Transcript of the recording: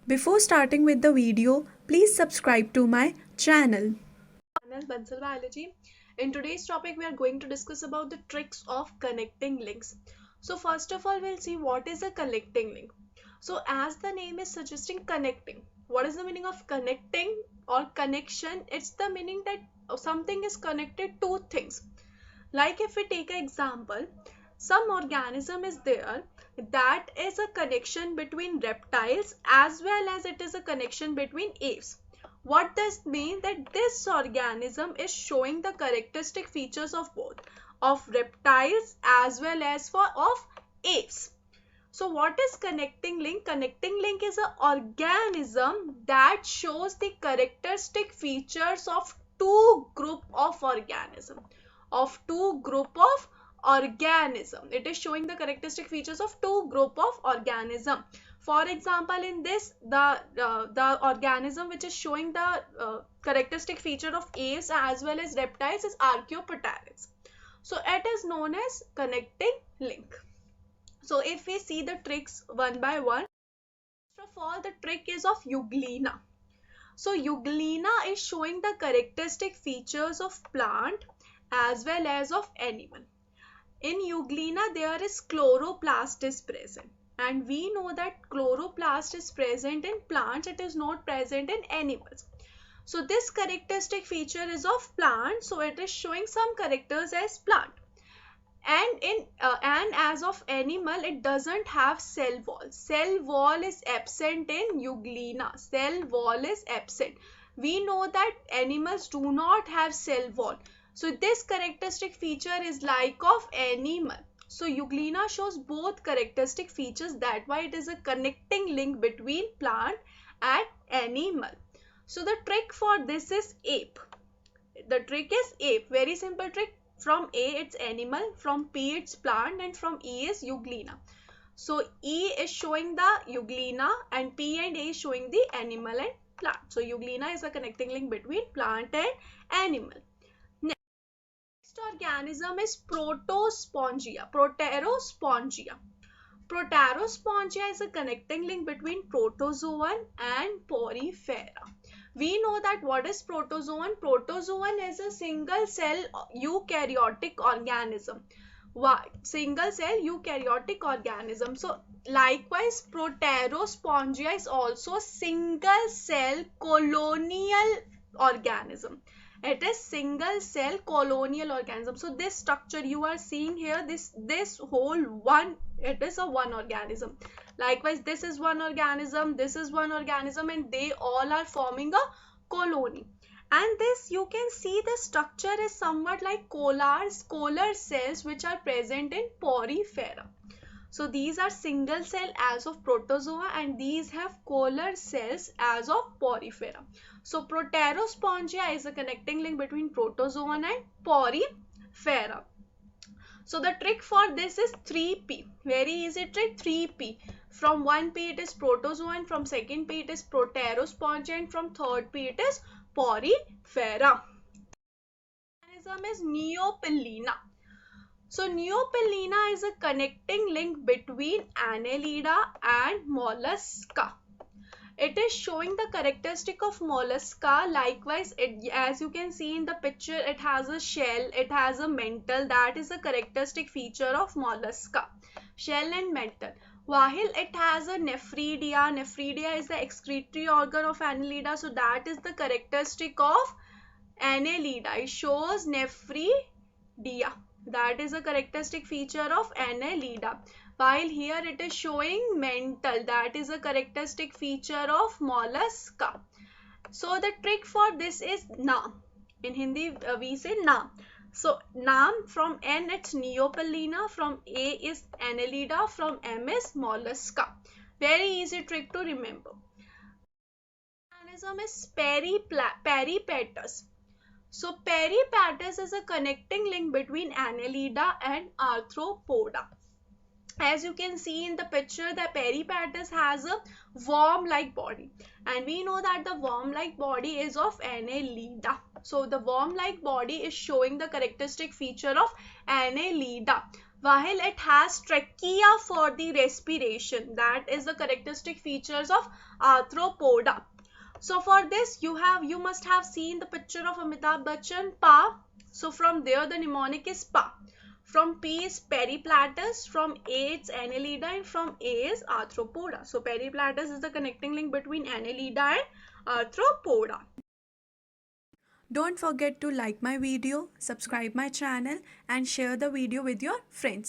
Before starting with the video, please subscribe to my channel. Bansal Biology. In today's topic, we are going to discuss about the tricks of connecting links. So first of all, we'll see what is a connecting link. So as the name is suggesting connecting, what is the meaning of connecting or connection? It's the meaning that something is connected to things. Like if we take an example, some organism is there that is a connection between reptiles as well as it is a connection between aves. What does mean? That this organism is showing the characteristic features of both of reptiles as well as of aves. So what is connecting link? Connecting link is an organism that shows the characteristic features of two group of organism. It is showing the characteristic features of two group of organism. For example, in this, the organism which is showing the characteristic feature of aves as well as reptiles is Archaeopteryx. So it is known as connecting link. So if we see the tricks one by one, first of all, the trick is of Euglena. So Euglena is showing the characteristic features of plant as well as of animal. In Euglena, there is chloroplast is present, and we know that chloroplast is present in plants, it is not present in animals. So this characteristic feature is of plant, so it is showing some characters as plant. And as of animal, it doesn't have cell wall is absent in Euglena. Cell wall is absent. We know that animals do not have cell wall, so this characteristic feature is like of animal. So Euglena shows both characteristic features, that why it is a connecting link between plant and animal. So the trick for this is ape. The trick is ape. Very simple trick. From A it's animal, from P it's plant, and from E is Euglena. So E is showing the Euglena and P and A is showing the animal and plant. So Euglena is a connecting link between plant and animal. Next organism is Protospongia. Proterospongia is a connecting link between protozoan and porifera. We know that what is protozoan? Protozoan is a single cell eukaryotic organism. Why? Single cell eukaryotic organism. So likewise, Proterospongia is also single cell colonial organism. It is single cell colonial organism. So this structure you are seeing here, this whole one, it is a one organism. Likewise, this is one organism, this is one organism, and they all are forming a colony. And this, you can see the structure is somewhat like collar cells which are present in porifera. So these are single cell as of protozoa, and these have collar cells as of porifera. So Proterospongia is a connecting link between protozoan and porifera. So the trick for this is 3P. Very easy trick, 3P. From 1P it is protozoan, from 2nd P it is Proterospongia, and from 3rd P it is porifera. Organism is Neopillina. So Neopillina is a connecting link between Annelida and Mollusca. It is showing the characteristic of mollusca. Likewise, as you can see in the picture, it has a shell, it has a mantle. That is a characteristic feature of mollusca, shell and mantle. While it has a nephridia. Nephridia is the excretory organ of Annelida, so that is the characteristic of Annelida. It shows nephridia. That is a characteristic feature of Annelida. While here it is showing mantle. That is a characteristic feature of mollusca. So the trick for this is naam. In Hindi we say naam. So naam, from N it's Neopillina, from A is Annelida, from M is mollusca. Very easy trick to remember. Organism is Peripatus. So Peripatus is a connecting link between Annelida and Arthropoda. As you can see in the picture, the Peripatus has a worm-like body, and we know that the worm-like body is of Annelida. So the worm-like body is showing the characteristic feature of Annelida. while it has trachea for the respiration. That is the characteristic features of arthropoda. So for this you must have seen the picture of Amitabh Bachchan, Pa. So from there the mnemonic is Pa. From P is periplatus, from A it's Annelida, and from A is arthropoda. So periplatus is the connecting link between Annelida and arthropoda. Don't forget to like my video, subscribe my channel and share the video with your friends.